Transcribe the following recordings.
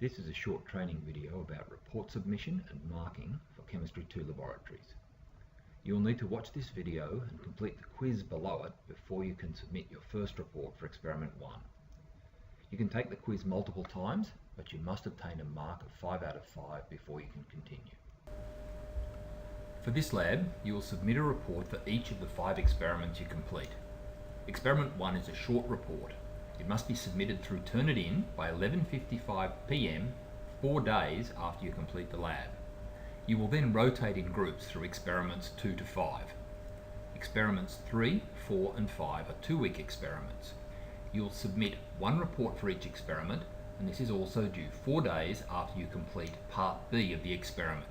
This is a short training video about report submission and marking for Chemistry 2 laboratories. You will need to watch this video and complete the quiz below it before you can submit your first report for Experiment 1. You can take the quiz multiple times, but you must obtain a mark of 5 out of 5 before you can continue. For this lab, you will submit a report for each of the 5 experiments you complete. Experiment 1 is a short report. It must be submitted through Turnitin by 11:55 PM 4 days after you complete the lab. You will then rotate in groups through experiments 2 to 5. Experiments 3, 4 and 5 are 2-week experiments. You will submit one report for each experiment, and this is also due 4 days after you complete Part B of the experiment.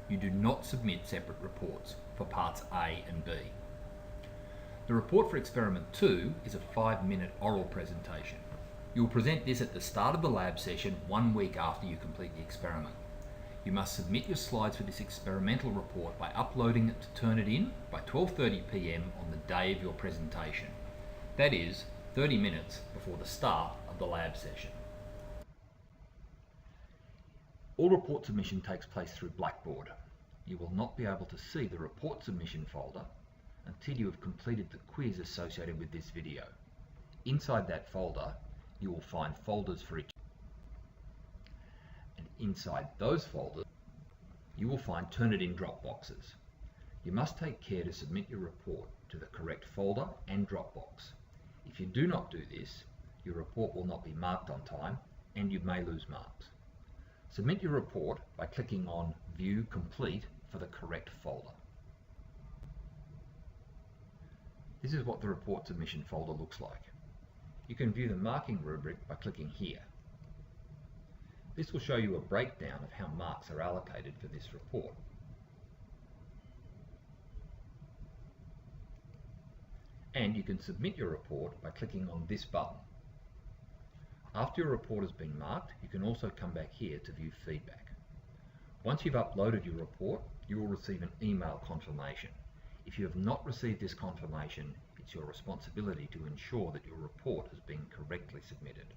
You do not submit separate reports for Parts A and B. The report for Experiment 2 is a 5-minute oral presentation. You will present this at the start of the lab session 1 week after you complete the experiment. You must submit your slides for this experimental report by uploading it to Turnitin by 12:30 PM on the day of your presentation. That is, 30 minutes before the start of the lab session. All report submission takes place through Blackboard. You will not be able to see the report submission folder until you have completed the quiz associated with this video. Inside that folder, you will find folders for each, and inside those folders, you will find Turnitin drop boxes. You must take care to submit your report to the correct folder and drop box. If you do not do this, your report will not be marked on time and you may lose marks. Submit your report by clicking on View Complete for the correct folder. This is what the report submission folder looks like. You can view the marking rubric by clicking here. This will show you a breakdown of how marks are allocated for this report. And you can submit your report by clicking on this button. After your report has been marked, you can also come back here to view feedback. Once you've uploaded your report, you will receive an email confirmation. If you have not received this confirmation, it's your responsibility to ensure that your report has been correctly submitted.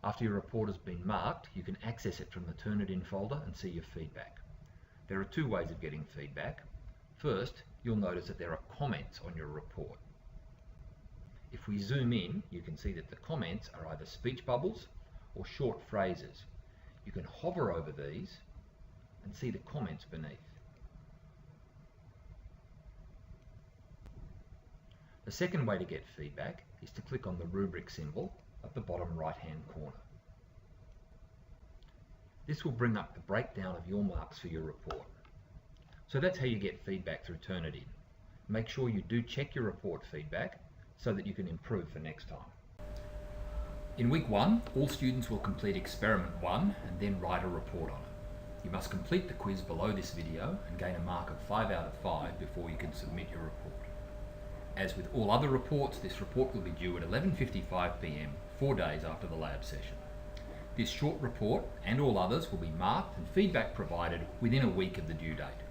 After your report has been marked, you can access it from the Turnitin folder and see your feedback. There are 2 ways of getting feedback. First, you'll notice that there are comments on your report. If we zoom in, you can see that the comments are either speech bubbles or short phrases. You can hover over these and see the comments beneath. The second way to get feedback is to click on the rubric symbol at the bottom right-hand corner. This will bring up the breakdown of your marks for your report. So that's how you get feedback through Turnitin. Make sure you do check your report feedback so that you can improve for next time. In week 1, all students will complete Experiment 1 and then write a report on it. You must complete the quiz below this video and gain a mark of 5 out of 5 before you can submit your report. As with all other reports, this report will be due at 11:55 PM 4 days after the lab session. This short report and all others will be marked and feedback provided within a week of the due date.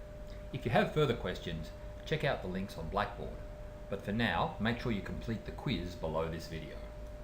If you have further questions, check out the links on Blackboard. But for now, make sure you complete the quiz below this video.